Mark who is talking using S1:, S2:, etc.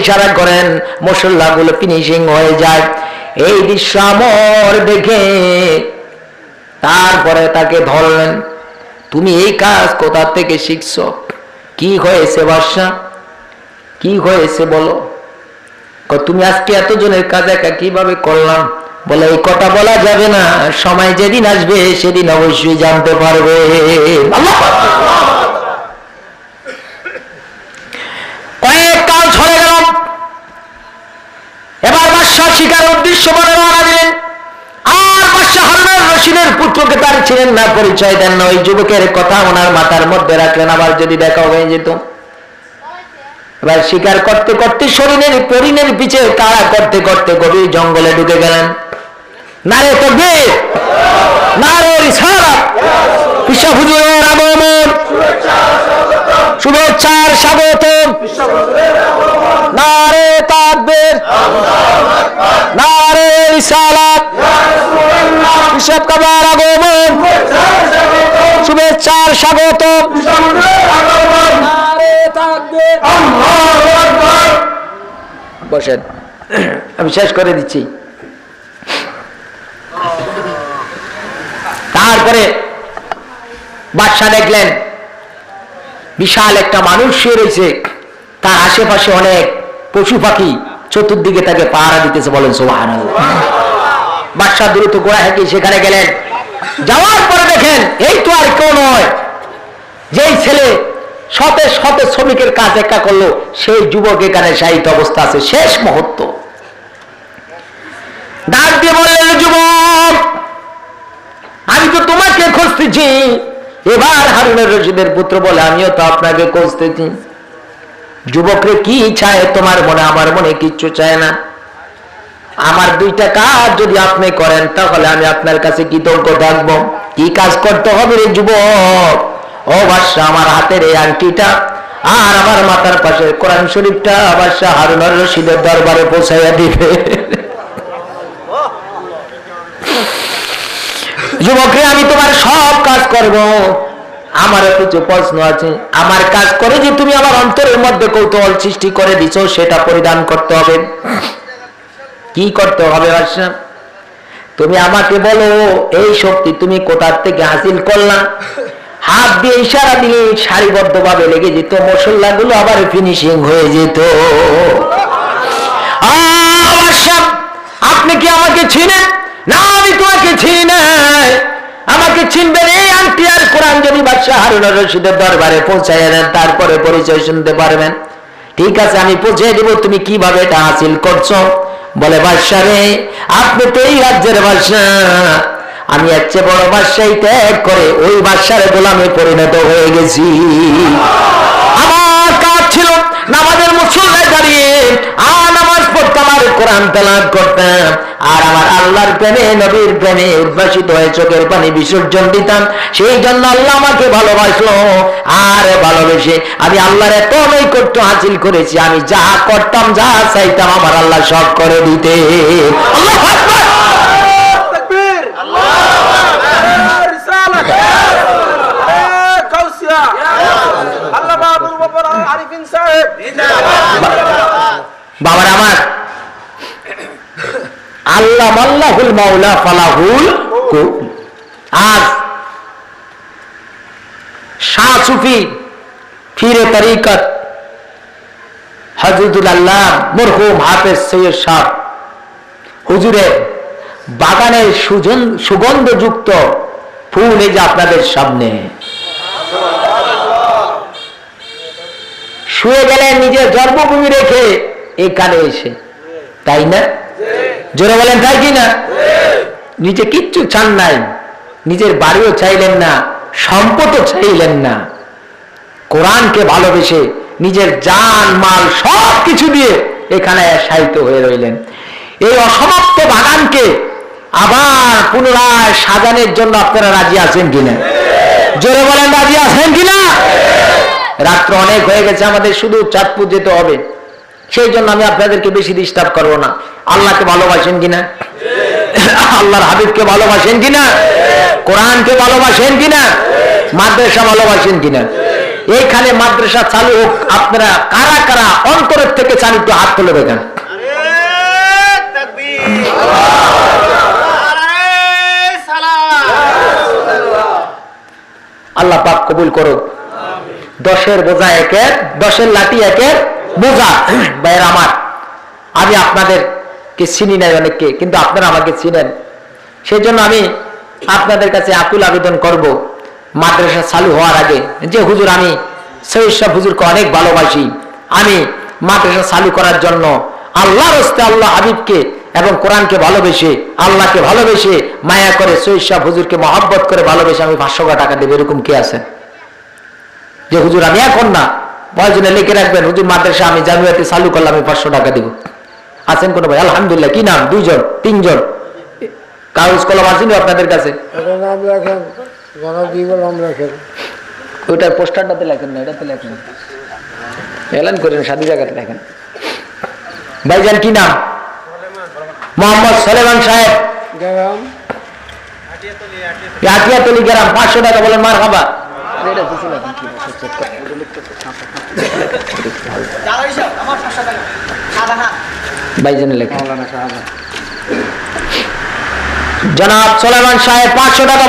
S1: ইশারা করেন, মুসল্লাগুলো ফিনিশিং হয়ে যায়। এই দৃশ্য আমর দেখে তারপরে তাকে ধরলেন, তুমি এই কাজ কোথা থেকে শিখছো? কি হয়েছে বাদশা, কি হয়েছে বলো? তুমি আজকে এতজনের কাজ একা কিভাবে করলাম? বলে এই কথা বলা যাবে না, সময় যেদিন আসবে সেদিন অবশ্যই জানতে পারবে। কয়েক কাল ছড়ে গেল। এবার বাদশা শিকার উদ্দেশ্য বলে রওনা দিলেন। আর বাদশা হারুন রশিদের পুত্রকে তার ছিলেন না, পরিচয় দেন না। ওই যুবকের কথা ওনার মাথার মধ্যে রাখলেন, আবার যদি দেখা হয়ে যেত। এবার শিকার করতে করতে শরীরের পরিণের পিছে তাড়া করতে করতে গভীর জঙ্গলে ঢুকে গেলেন। নারে তাকবীর, নারে রিসালাত, পিসা হুজুরের আগমন, শুভেচ্ছার স্বাগতম, নারে তাকবীর, নারে রিসালাত, পিসা কাবার আগমন, শুভেচ্ছার স্বাগতম, নারে তাকবীর, আল্লাহু আকবার। বসেন, আমি শেষ করে দিচ্ছি। তারপরে বাদশা দেখলেন বিশাল একটা মানুষ শুয়ে রয়েছে, তার আশেপাশে অনেক পশু পাখি চতুর্দিকে তাকে পাহারা দিতেছে। বলেন সুবহানাল্লাহ। বাদশা দ্রুত গোড়া হেঁটে সেখানে গেলেন। যাওয়ার পরে দেখেন এই তো আর কেউ নয়, যেই ছেলে শতে শতে শ্রমিকের কাজ একা করলো, সেই যুবক এখানে শায়িত অবস্থা আছে, শেষ মুহূর্ত। ডাক দিয়ে বললেন, যুবক আমি তো তোমাকে খুঁজতেছি। এবার হারুনের রশিদের পুত্র বলে, আমিও তো আপনাকে খুঁজতেছি। যুবকরে কি চায় তোমার মনে? আমার মনে কিচ্ছু চায় না। আমার দুইটা কাজ যদি আপনি করেন তাহলে আমি আপনার কাছে কৃতজ্ঞ থাকবো। কি কাজ করতে হবে রে যুবক? ও বাদশা, আমার হাতের এই আংটিটা আর আমার মাথার পাশে কোরআন শরীফটা বাদশা হারুনের রশিদের দরবারে পৌঁছাইয়া দিবে। যুবকরে আমি তোমার সব কাজ করব। আমার কিছু প্রশ্ন আছে। আমার কাজ করে যে তুমি আমার অন্তরের মধ্যে কৌতূহল সৃষ্টি করে দিছো, সেটা পরিধান করতে হবে। কি করতে হবে বাদশা? তুমি আমাকে বলো এই শক্তি তুমি কোথা থেকে হাসিল করলা? হাত দিয়ে ইশারা দিলে সারিবদ্ধ ভাবে লেগে যেত, মশলাগুলো আবার ফিনিশিং হয়ে যেত। আপনি কি আমাকে চিনেন? না, আমি তোমাকে চিনি না। আমাকে চিনবেন এই আংটি আর কোরআন যদি বাদশা হারুনের রশিদের দরবারে পৌঁছায় দেন, তারপরে পরিচয় শুনতে পারবেন। ঠিক আছে, আমি পৌঁছে দিব। তুমি কিভাবে এটা হাসিল করছো? বলে, বাদশা রে, আপনি তো এই রাজ্যের বাদশা, আমি এর চেয়ে বড় বাদশাহী ত্যাগ করে ওই বাদশার গোলামে পরিণত হয়ে গেছি। আমার কাজ ছিল নামাজের মুসল্লায় দাঁড়িয়ে আর নামাজ পড়তাম আর কোরআন তেলাওয়াত করতাম, আর আমার আল্লাহর প্রেমে নবীর প্রেমে উদ্ভাসিত হয়ে চোখের পানি বিসর্জন দিতাম। সেই জন্য আল্লাহ আমাকে ভালোবাসলো, আর ভালোবেসে আমি আল্লাহর এত নৈকট্য হাসিল করেছি, আমি যা করতাম যা চাইতাম আমার আল্লাহ সব করে দিতে। আল্লাহু আকবার, তাকবীর, আল্লাহু আকবার, রিসালাত, কাউসিয়া, আল্লাহ বাবুর বাবার আরিফিন সাহেব জিন্দাবাদ। বাবার আমার আল্লাহ মাল্লাহুল মাওলা ফালাহুল কুল। আজ শাহ সুফি ফিরে তরিকত হযরতুল আল্লাহ মরহুম হাফেজ সৈয়দ শাহ হুজুরের বাগানের সুগন্ধযুক্ত ফুল এই যে আপনাদের সামনে। শুয়ে গেলেন নিজের জন্মভূমি রেখে এখানে এসে, তাই না? জোরে বলেন, তাই কি না? নিজে কিচ্ছু চান নাই, নিজের বাড়িও চাইলেন না, সম্পদও চাইলেন না, কোরআনকে ভালোবেসে নিজের জান মাল সব কিছু দিয়ে এখানে শায়িত হয়ে রইলেন। এই অসমাপ্ত বাগানকে আবার পুনরায় সাজানোর জন্য আপনারা রাজি আছেন কিনা? জোরে বলেন, রাজি আছেন কিনা? রাত্র অনেক হয়ে গেছে, আমাদের শুধু চাঁদপুর যেতে হবে, সেই জন্য আমি আপনাদেরকে বেশি ডিস্টার্ব করবো না। আল্লাহকে ভালোবাসেন কিনা? আল্লাহর হাবিবকে ভালোবাসেন কিনা? কোরআনকে ভালোবাসেন কিনা? মাদ্রাসা ভালোবাসেন কিনা? এইখানে মাদ্রাসা চালু হোক। আপনারা কারা কারা অন্তরের থেকে চান একটু হাত তুলে দেখেন। আল্লাহ পাক কবুল করুক। 10-এর বোঝা একের, 10-এর লাঠি একের বোঝা। ভাইয়ের আমার, আমি আপনাদেরকে চিনি নাই অনেককে, কিন্তু আপনারা আমাকে চিনেন। সেই জন্য আমি আপনাদের কাছে আকুল আবেদন করব, মাদ্রাসা চালু হওয়ার আগে যে হুজুর আমি সৈয়দ সাহেব হুজুরকে অনেক ভালোবাসি, আমি মাদ্রাসা চালু করার জন্য আল্লাহর রাস্তে আল্লাহ হাবিবকে এবং কোরআনকে ভালোবেসে, আল্লাহকে ভালোবেসে, মায়া করে সৈয়দ সাহেব হুজুরকে মহব্বত করে ভালোবেসে আমি 500 টাকা দেব, এরকম কে আছেন? যে হুজুর আমি এখন না, প্রয়োজনে লিখে রাখবেন, হুজুর মাদ্রাসা আমি জানুয়ারিতে চালু করলাম, আমি 500 টাকা দিব। আছেন কোনো ভাই? আলহামদুলিল্লাহ। কি নাম? 2 জন 3 জন কাগজ কলম আছে না আপনাদের কাছে? ওইটার পোস্টারটাতে লেখেন না, এটাতে লেখেন, এলান করেন, সাদী জায়গাতে লেখেন। ভাইজান কি নাম? মোহাম্মদ সলেমান সাহেব, আটিয়াতলি গ্রাম, 500 টাকা বলেন। মার খাবা ভাইজানের লেখা। জনাব সলেমান সাহেব 500 টাকা।